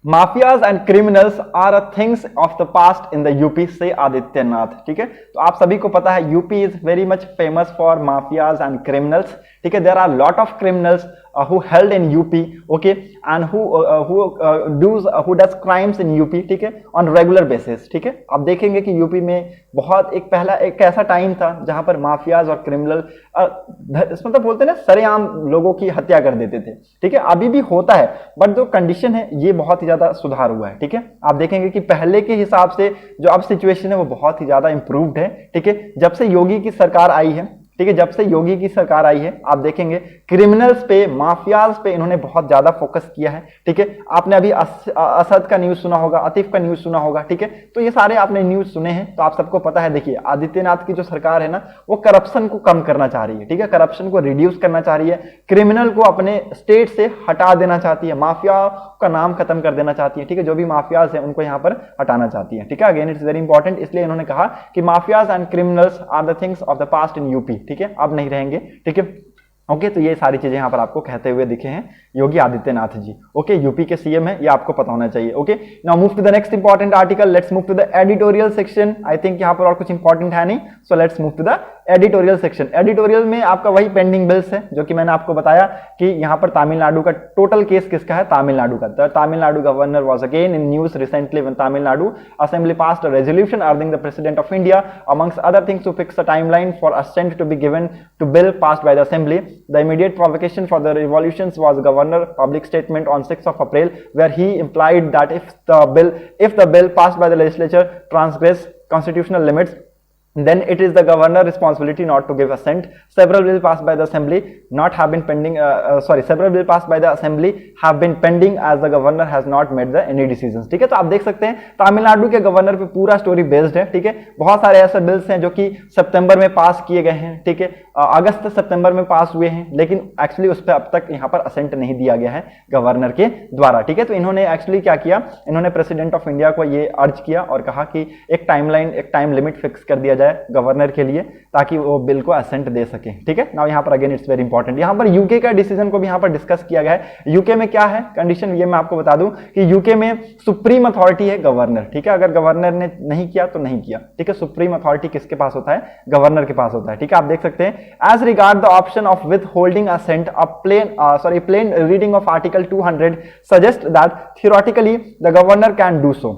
mafias and criminals are a things of the past in the UP says Adityanath. ठीक है, तो आप सभी को पता है UP is very much famous for mafias and criminals. ठीक है, there are lot of criminals who held in UP, okay, and who does crimes in UP, ठीक है, on regular basis। ठीक है, आप देखेंगे कि यूपी में बहुत एक ऐसा टाइम था जहां पर माफियाज और क्रिमिनल मतलब बोलते हैं ना, सरेआम लोगों की हत्या कर देते थे। ठीक है, अभी भी होता है, बट जो कंडीशन है ये बहुत ही ज्यादा सुधार हुआ है। ठीक है, आप देखेंगे कि पहले के हिसाब से जो अब सिचुएशन है वो बहुत ही ज्यादा इंप्रूव्ड है। ठीक है, जब से योगी की सरकार आई है, ठीक है, जब से योगी की सरकार आई है, आप देखेंगे क्रिमिनल्स पे, माफियाज पे इन्होंने बहुत ज्यादा फोकस किया है। ठीक है, आपने अभी असद का न्यूज सुना होगा, आतिफ का न्यूज सुना होगा। ठीक है, तो ये सारे आपने न्यूज सुने हैं, तो आप सबको पता है। देखिए, आदित्यनाथ की जो सरकार है ना, वो करप्शन को कम करना चाह रही है। ठीक है, करप्शन को रिड्यूस करना चाह रही है, क्रिमिनल को अपने स्टेट से हटा देना चाहती है, माफिया का नाम खत्म कर देना चाहती है। ठीक है, जो भी माफियाज है उनको यहाँ पर हटाना चाहती है। ठीक है, अगेन इट्स वेरी इंपॉर्टेंट, इसलिए इन्होंने कहा कि mafias and criminals are the things of the past in UP. ठीक है, अब नहीं रहेंगे। ठीक है, ओके, तो ये सारी चीजें यहां पर आपको कहते हुए दिखे हैं योगी आदित्यनाथ जी। ओके, यूपी के सीएम है, ये आपको पता होना चाहिए। Okay, now move to the next important article. Let's move to the editorial section. I think यहां पर और कुछ इंपॉर्टेंट है नहीं, so let's move to the editorial section. Editorial में आपका वही पेंडिंग बिल्स है जो कि मैंने आपको बताया कि यहां पर तमिलनाडु का टोटल केस किसका है? तमिलनाडु का। The Tamil Nadu governor was again in news recently when Tamil Nadu assembly passed a resolution urging the president of India amongst other things to fix a timeline for assent to be given to bill passed by the assembly. The immediate provocation for the revolutions was governor public statement on 6th of April where he implied that if the bill passed by the legislature transgress constitutional limits, then it is the governor responsibility not to give assent. Several bills passed by the assembly not have been pending several bills passed by the assembly have been pending as the governor has not made the any decisions. ठीक है, तो आप देख सकते हैं तमिलनाडु के governor पे पूरा स्टोरी बेस्ड है. ठीक है, बहुत सारे ऐसे बिल्स हैं जो कि सितंबर में पास किए गए हैं. ठीक है, अगस्त सितंबर में पास हुए हैं, लेकिन एक्चुअली उस पर अब तक यहाँ पर असेंट नहीं दिया गया है गवर्नर के द्वारा. ठीक है, तो इन्होंने एक्चुअली क्या किया, इन्होंने प्रेसिडेंट ऑफ इंडिया को ये अर्ज किया और कहा कि एक टाइमलाइन, एक टाइम लिमिट फिक्स कर दिया जाए गवर्नर के लिए ताकि वो बिल को असेंट दे सके. ठीक है, नाउ यहाँ पर अगेन इट्स वेरी इंपॉर्टेंट, यहाँ पर यूके का डिसीजन को भी यहाँ पर डिस्कस किया गया है. यूके में क्या है कंडीशन, ये मैं आपको बता दूं कि यूके में सुप्रीम अथॉरिटी है गवर्नर. ठीक है, अगर गवर्नर ने नहीं किया तो नहीं किया. ठीक है, सुप्रीम अथॉरिटी किसके पास होता है, गवर्नर के पास होता है. ठीक है, आप देख सकते हैं as regard the option of withholding assent a plain reading of article 200 suggest that theoretically the governor can do so.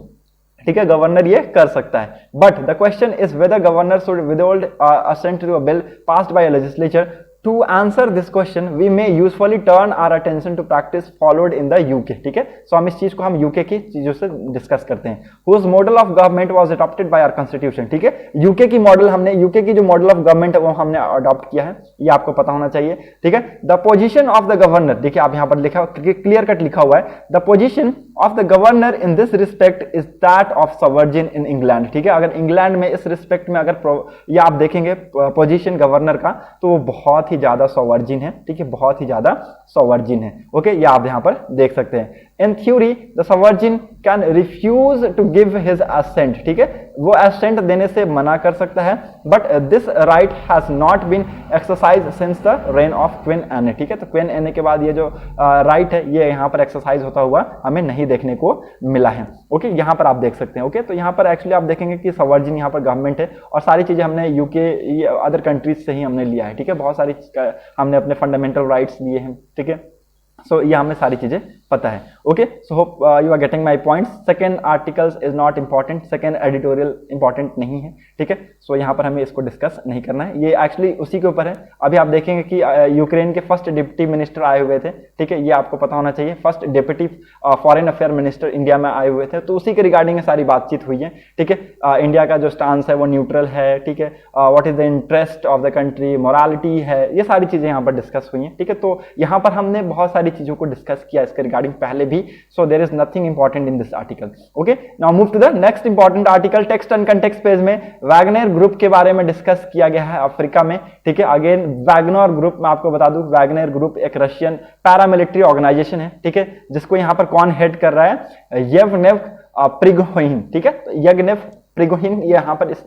ठीक है, गवर्नर ये कर सकता है, but the question is whether governor should withhold assent to a bill passed by a legislature. To answer this question, we may usefully turn our attention to practice followed in the UK. ठीक है, so हम इस चीज को हम UK की चीजों से डिस्कस करते हैं. Whose model of government was adopted by our constitution. ठीक है, यूके की मॉडल हमने, यूके की जो मॉडल ऑफ गवर्नमेंट है वो हमने अडॉप्ट किया है, ये आपको पता होना चाहिए. ठीक है, the position of the governor, देखिए आप यहाँ पर लिखा क्लियर कट लिखा हुआ है, the position of the governor in this respect is that of sovereign in England. ठीक है, अगर इंग्लैंड में इस रिस्पेक्ट में अगर ये आप देखेंगे पोजीशन गवर्नर का, तो वो बहुत ही ज्यादा सॉवर्जिन है. ठीक है, बहुत ही ज्यादा सॉवर्जिन है. ओके, ये आप यहां पर देख सकते हैं. In theory the sovereign can refuse to give his assent. ठीक है, वो असेंट देने से मना कर सकता है, but this right has not been exercise since the reign of queen Anne. ठीक है, तो क्वीन एने के बाद ये जो राइट है ये यहाँ पर एक्सरसाइज होता हुआ हमें नहीं देखने को मिला है. ओके, यहाँ पर आप देख सकते हैं. ओके, तो यहाँ पर एक्चुअली आप देखेंगे कि सवर्जिन यहाँ पर गवर्नमेंट है और सारी चीजें हमने यूके अदर कंट्रीज से ही हमने लिया है. ठीक है, बहुत सारी हमने अपने फंडामेंटल राइट्स लिए हैं. ठीक है, सो ये हमें सारी चीजें पता है. Okay, so hope you are getting my points. Second articles is not important, second editorial important नहीं है. ठीक है, सो यहाँ पर हमें इसको डिस्कस नहीं करना है, ये एक्चुअली उसी के ऊपर है. अभी आप देखेंगे कि यूक्रेन के फर्स्ट डिप्टी मिनिस्टर आए हुए थे. ठीक है, ये आपको पता होना चाहिए, first deputy foreign affair minister India में आए हुए थे, तो उसी के रिगार्डिंग सारी बातचीत हुई है. ठीक है, इंडिया का जो स्टांस है वो न्यूट्रल है. ठीक है, what is the interest of the country, morality है, ये सारी चीजें यहाँ पर डिस्कस हुई हैं. ठीक है, तो यहाँ पर हमने बहुत सारी चीजों को डिस्कस किया इसके रिगार्डिंग पहले भी. So there is nothing important in this article. Okay, now move to the next important article. Text and context page में वैगनर ग्रुप के बारे में डिस्कस किया गया है अफ्रीका में. ठीक है, अगेन वैगनर ग्रुप मैं आपको बता दूं, वैगनर ग्रुप एक रशियन पैरामिलिट्री ऑर्गेनाइजेशन है. ठीक है, जिसको यहाँ पर कौन हेड कर रहा है, येवनेव प्रिगोहिन. ठीक है, तो येवनेव प्रिगोहिन ये यहाँ पर इस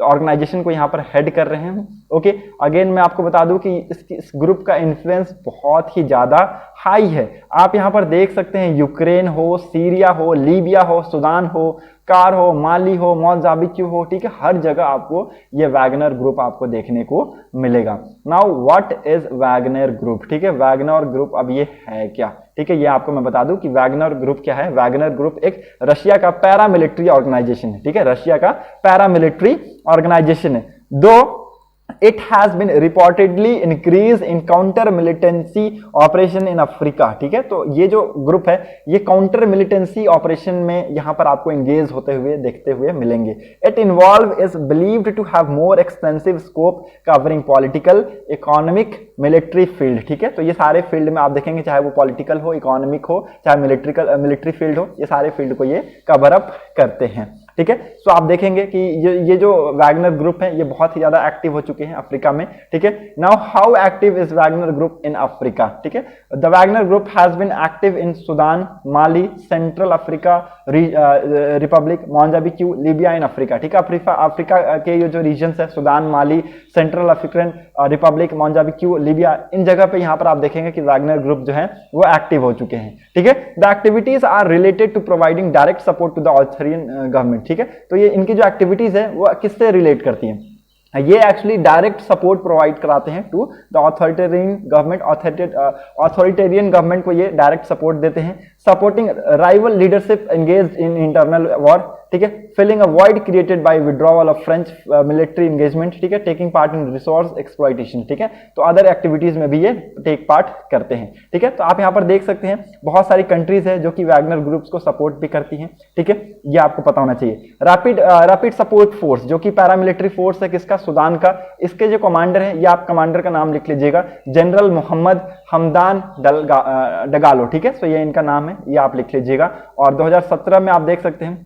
ऑर्गेनाइजेशन को यहाँ पर हेड कर रहे हैं. ओके, अगेन मैं आपको बता दूं कि इस ग्रुप का इन्फ्लुएंस बहुत ही ज्यादा हाई है. आप यहाँ पर देख सकते हैं, यूक्रेन हो, सीरिया हो, लीबिया हो, सुदान हो, कार हो, माली हो, मोजाम्बिक हो. ठीक है, हर जगह आपको ये वैगनर ग्रुप आपको देखने को मिलेगा. Now what is Wagner group. ठीक है, वैगनर ग्रुप अब ये है क्या. ठीक है, ये आपको मैं बता दूं कि वैगनर ग्रुप क्या है. वैगनर ग्रुप एक रशिया का पैरामिलिट्री ऑर्गेनाइजेशन है. ठीक है, रशिया का पैरामिलिट्री ऑर्गेनाइजेशन है. दो it has been reportedly increase in counter militancy operation in Africa. ठीक है, तो ये जो ग्रुप है ये काउंटर मिलिटेंसी ऑपरेशन में यहाँ पर आपको एंगेज होते हुए देखते हुए मिलेंगे. It involve is believed to have more extensive scope covering political, economic, military field. ठीक है, तो ये सारे फील्ड में आप देखेंगे, चाहे वो पॉलिटिकल हो, इकोनॉमिक हो, चाहे मिलिट्री फील्ड हो, ये सारे फील्ड को ये कवर अप करते हैं. ठीक है, सो आप देखेंगे कि ये जो वैगनर ग्रुप है ये बहुत ही ज्यादा एक्टिव हो चुके हैं अफ्रीका में. ठीक है, now how active is Wagner group in Africa. ठीक है, the Wagner group has been active in Sudan, Mali, Central Africa Republic, Mozambique, Libya in Africa. ठीक है, अफ्रीका के ये जो रीजन्स है, Sudan, Mali, Central African Republic, Mozambique, Libya, इन जगह पे यहाँ पर आप देखेंगे कि वैगनर ग्रुप जो है वो एक्टिव हो चुके हैं. ठीक है, the activities are related to providing direct support to the authoritarian government. ठीक है, तो ये इनकी जो एक्टिविटीज है वो किससे रिलेट करती हैं, ये एक्चुअली डायरेक्ट सपोर्ट प्रोवाइड कराते हैं to the authoritarian government. Authoritarian government को ये डायरेक्ट सपोर्ट देते हैं. Supporting rival leadership engaged in internal war. ठीक है, filling a void created by withdrawal of French military engagement, ठीक है, taking part in resource exploitation, ठीक है, तो अदर एक्टिविटीज में भी ये टेक पार्ट करते हैं, ठीक है। तो आप यहाँ पर देख सकते हैं बहुत सारी कंट्रीज है जो कि वैगनर ग्रुप्स को सपोर्ट भी करती हैं, ठीक है, ये आपको पता होना चाहिए। रैपिड सपोर्ट फोर्स जो कि पैरामिलिट्री फोर्स है किसका, सूडान का, इसके जो कमांडर है ये आप कमांडर का नाम लिख लीजिएगा, जनरल मोहम्मद हमदान डगालो, ठीक है, सो ये इनका नाम है, ये आप लिख लीजिएगा। और 2017 में आप देख सकते हैं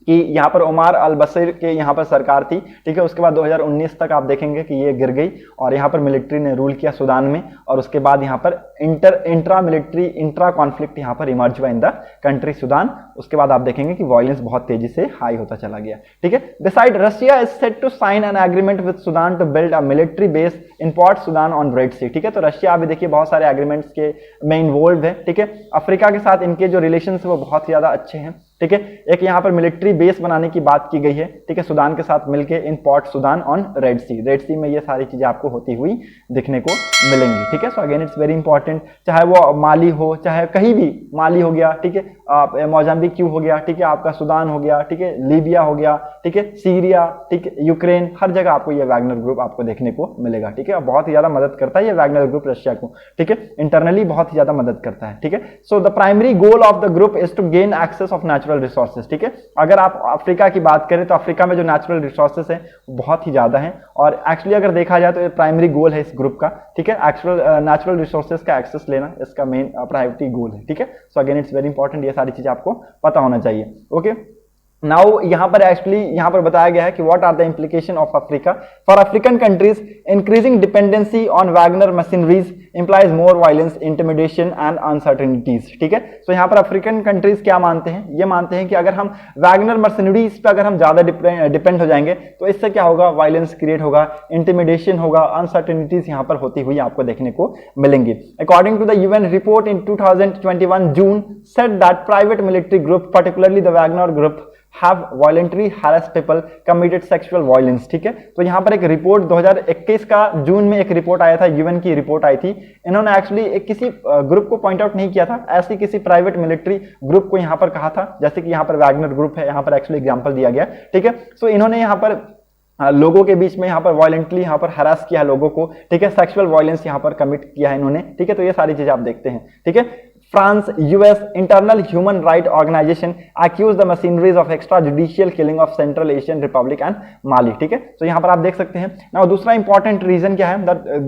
कि यहाँ पर उमर अल बशीर के यहाँ पर सरकार थी, ठीक है, उसके बाद 2019 तक आप देखेंगे कि ये गिर गई और यहाँ पर मिलिट्री ने रूल किया सूडान में, और उसके बाद यहाँ पर इंट्रा कॉन्फ्लिक्ट यहाँ पर इमर्ज हुआ इन द कंट्री सूडान। उसके बाद आप देखेंगे कि वायलेंस बहुत तेजी से हाई होता चला गया, ठीक है। Beside Russia is set to sign an agreement with Sudan to build a military base in Port Sudan on Red Sea, ठीक है, तो रशिया अभी देखिए बहुत सारे एग्रीमेंट्स के में इन्वॉल्व है, ठीक है। अफ्रीका के साथ इनके जो रिलेशन है वो बहुत ज्यादा अच्छे हैं, ठीक है। एक यहाँ पर मिलिट्री बेस बनाने की बात की गई है, ठीक है, सूडान के साथ मिलके इन पोर्ट सूडान ऑन रेड सी में ये सारी चीजें आपको होती हुई दिखने को मिलेंगी, ठीक है। So again it's very important, चाहे वो माली हो, चाहे कहीं भी, माली हो गया, ठीक है, मोजाम्बिक हो गया, ठीक है, आपका सूडान हो गया, ठीक है, लीबिया हो गया, ठीक है, सीरिया, ठीक है, यूक्रेन, हर जगह आपको ये वैगनर ग्रुप आपको देखने को मिलेगा, ठीक है। बहुत ही ज्यादा मदद करता है ये वैगनर ग्रुप रशिया को, ठीक है, इंटरनली बहुत ही ज्यादा मदद करता है, ठीक है। So the primary goal of the group is to gain access of natural resources, ठीक है। अगर आप अफ्रीका की बात करें तो अफ्रीका में जो नेचुरल रिसोर्सेज है बहुत ही ज्यादा है, और एक्चुअली अगर देखा जाए तो ये प्राइमरी गोल है इस ग्रुप का, ठीक है, एक्चुअल नेचुरल रिसोर्सेज का एक्सेस लेना इसका मेन प्रायोरिटी गोल है, ठीक है। So again it's very important, ये सारी चीजें आपको पता होना चाहिए, ओके। नाउ यहाँ पर एक्चुअली यहाँ पर बताया गया है कि what are the implication of Africa for African countries, increasing dependency on Wagner machineries implies more violence, intimidation and uncertainties, ठीक है। सो यहाँ पर अफ्रीकन कंट्रीज क्या मानते हैं, ये मानते हैं कि अगर हम वैगनर मशीनरीज पे अगर हम ज्यादा डिपेंड हो जाएंगे तो इससे क्या होगा, वायलेंस क्रिएट होगा, इंटिमिडेशन होगा, अनसर्टेनिटीज यहाँ पर होती हुई आपको देखने को मिलेंगी। According to the UN report in 2021 June said that private military group particularly the Wagner group have voluntarily harassed people, committed sexual violence, ठीक है। तो यहाँ पर एक रिपोर्ट 2021 का जून में एक रिपोर्ट आया था, यूएन की रिपोर्ट आई थी, इन्होंने एक्चुअली एक किसी ग्रुप को पॉइंट आउट नहीं किया था, ऐसी किसी प्राइवेट मिलिट्री ग्रुप को यहाँ पर कहा था, जैसे कि यहाँ पर वैगनर ग्रुप है, यहाँ पर एक्चुअली एग्जांपल दिया गया, ठीक है। सो इन्होंने यहाँ पर लोगों के बीच में यहाँ पर वायलेंटली यहाँ पर हरास किया लोगों को, ठीक है, सेक्सुअल वायलेंस यहाँ पर कमिट किया है इन्होंने, ठीक है। तो ये सारी चीजें आप देखते हैं, ठीक है। France, US, internal human right organization accuse the machineries of extrajudicial killing of Central Asian Republic and Mali, ठीक है। तो यहाँ पर आप देख सकते हैं। Now दूसरा important reason क्या है,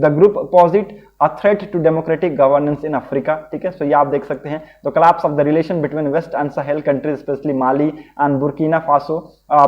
the group posit a threat to democratic governance in Africa, ठीक है। सो ये आप देख सकते हैं, the collapse of the relation between West and Sahel countries, especially Mali and Burkina Faso,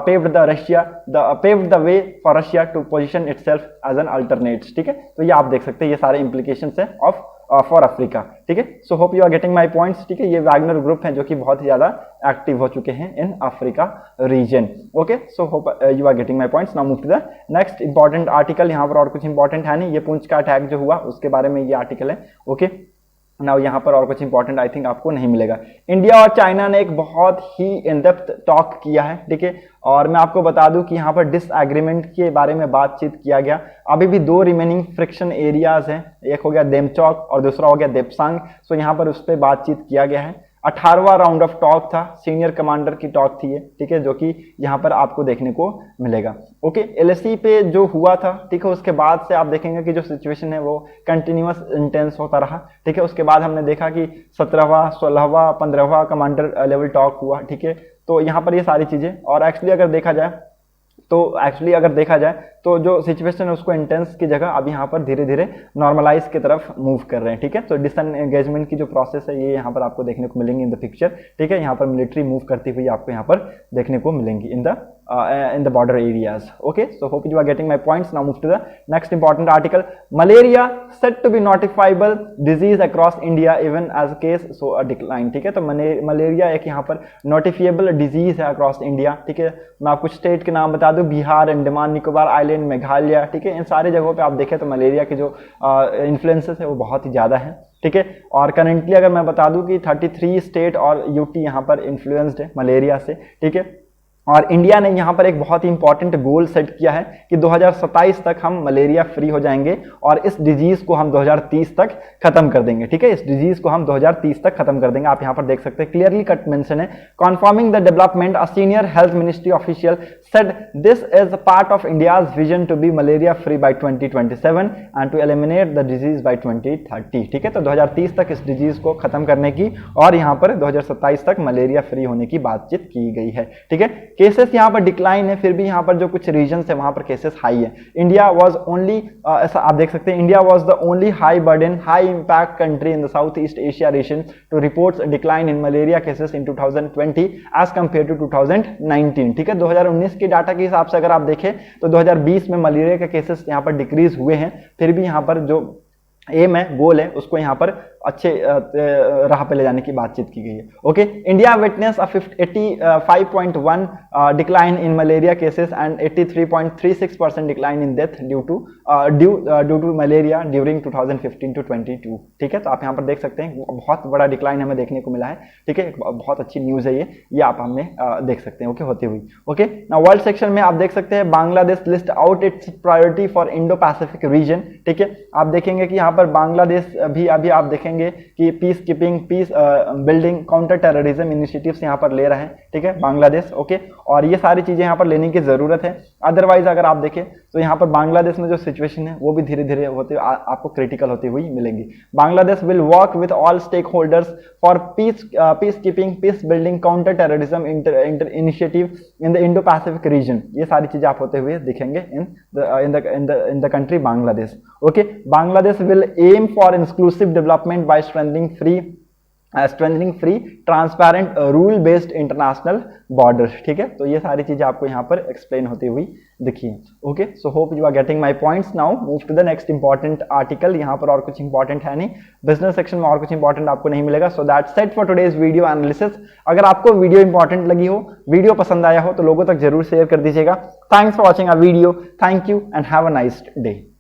paved the way for Russia to position itself as an alternate, ठीक है। तो ये आप देख सकते हैं, ये सारे implications है of फॉर अफ्रीका, ठीक है। So hope you are getting my points, ठीक है। ये वैगनर ग्रुप हैं जो कि बहुत ही ज्यादा एक्टिव हो चुके हैं in Africa region, okay. So hope you are getting my points. Now move to the next important article. यहाँ पर और कुछ इंपॉर्टेंट है नहीं, ये पुंछ का अटैक जो हुआ उसके बारे में ये आर्टिकल है, ओके। नाउ यहाँ पर और कुछ इंपॉर्टेंट आई थिंक आपको नहीं मिलेगा। इंडिया और चाइना ने एक बहुत ही इन डेप्थ टॉक किया है, ठीक है, और मैं आपको बता दूं कि यहाँ पर डिसएग्रीमेंट के बारे में बातचीत किया गया। अभी भी दो रिमेनिंग फ्रिक्शन एरियाज हैं, एक हो गया देमचौक और दूसरा हो गया देपसांग। सो यहाँ पर उस पर बातचीत किया गया है। 18वां राउंड ऑफ टॉक था, सीनियर कमांडर की टॉक थी ये, ठीक है, जो कि यहाँ पर आपको देखने को मिलेगा, ओके। एलएसी पे जो हुआ था, ठीक है, उसके बाद से आप देखेंगे कि जो सिचुएशन है वो कंटिन्यूअस इंटेंस होता रहा, ठीक है। उसके बाद हमने देखा कि 17वां 16वां 15वां कमांडर लेवल टॉक हुआ, ठीक है। तो यहाँ पर ये सारी चीजें, और एक्चुअली अगर देखा जाए तो जो सिचुएशन है उसको इंटेंस की जगह अब यहाँ पर धीरे धीरे नॉर्मलाइज की तरफ मूव कर रहे हैं, ठीक है। तो डिसएंगेजमेंट की जो प्रोसेस है ये यहाँ पर आपको देखने को मिलेंगी इन द पिक्चर, ठीक है। यहाँ पर मिलिट्री मूव करती हुई आपको यहाँ पर देखने को मिलेंगी in the border areas, okay. So hope you are getting my points. Now move to the next important article. Malaria said to be notifiable disease across India even as case so a decline, ठीक है। तो malaria एक यहाँ पर नोटिफिएबल disease है across India, ठीक है। मैं आपको स्टेट के नाम बता दूं, बिहार, अंडमान निकोबार आइलैंड, मेघालय, ठीक है। इन सारी जगहों पे आप देखें तो मलेरिया के जो इन्फ्लुएंसेस है वो बहुत ही ज़्यादा है, ठीक है। और करेंटली अगर मैं बता दूं कि 33 स्टेट और यूटी यहाँ पर इन्फ्लुएंस्ड है मलेरिया से, ठीक है। और इंडिया ने यहाँ पर एक बहुत ही इंपॉर्टेंट गोल सेट किया है कि 2027 तक हम मलेरिया फ्री हो जाएंगे और इस डिजीज को हम 2030 तक खत्म कर देंगे। ठीक है, इस डिजीज को हम 2030 तक खत्म कर देंगे। आप यहाँ पर देख सकते हैं क्लियरली कट मेंशन है, confirming the development a senior health ministry official said this is part of India's vision to be malaria free by 2027 and to eliminate the disease by 2030। ठीक है, तो 2030 तक इस डिजीज को खत्म करने की और यहाँ पर 2027 तक मलेरिया फ्री होने की बातचीत की गई है। ठीक है, केसेस यहाँ पर डिक्लाइन है, फिर भी यहाँ पर जो कुछ रीजन है वहां पर केसेस हाई है। इंडिया वाज ओनली, ऐसा आप देख सकते हैं, India was the only high burden high impact country in the South East Asia region to reports decline in malaria cases in 2020 as compare to 2019। ठीक है, 2019 के डाटा के हिसाब से अगर आप देखें तो 2020 में मलेरिया के केसेस यहाँ पर डिक्रीज हुए हैं, फिर भी यहाँ पर जो एम है, गोल है, उसको यहाँ पर अच्छे राह पे ले जाने की बातचीत की गई है। Okay, India witness 85.1 decline in malaria cases and 83.36% decline in death due to malaria during 2015 to 22। ठीक है, तो आप यहाँ पर देख सकते हैं बहुत बड़ा डिक्लाइन हमें देखने को मिला है। ठीक है, बहुत अच्छी न्यूज है ये आप हमें देख सकते हैं। ओके, होती हुई। ओके, नाउ वर्ल्ड सेक्शन में आप देख सकते हैं Bangladesh list out it's priority for Indo Pacific reason. ठीक है, आप देखेंगे कि यहाँ पर बांग्लादेश भी अभी आप देखेंगे कि piece keeping, peace building, counter terrorism initiatives यहाँ पर ले रहा है। ठीक है, बांग्लादेश। ओके, और ये सारी चीजें यहाँ पर लेने की जरूरत है। अदरवाइज अगर आप देखें तो यहाँ पर बांग्लादेश में जो सिचुएशन है वो भी धीरे धीरे होते आपको क्रिटिकल होती हुई मिलेंगी। Bangladesh will work with all stakeholders for peace keeping, peace building, counter terrorism initiative in the Indo Pacific region. ये सारी चीजें आप होते हुए दिखेंगे in the country Bangladesh. Okay, Bangladesh will aim for inclusive development by strengthening free transparent rule based international border. ठीक है, तो ये सारी चीजें आपको यहाँ पर एक्सप्लेन होती हुई दिखी है। Okay, so hope you are getting my points. Now move to the next important article. यहाँ पर और कुछ इंपॉर्टेंट है नहीं, बिजनेस सेक्शन में और कुछ इंपॉर्टेंट आपको नहीं मिलेगा। सो that's set for today's video analysis. अगर आपको वीडियो इंपॉर्टेंट लगी हो, वीडियो पसंद आया हो तो लोगों तक जरूर शेयर कर दीजिएगा। Thanks for watching our video. Thank you and have a nice day.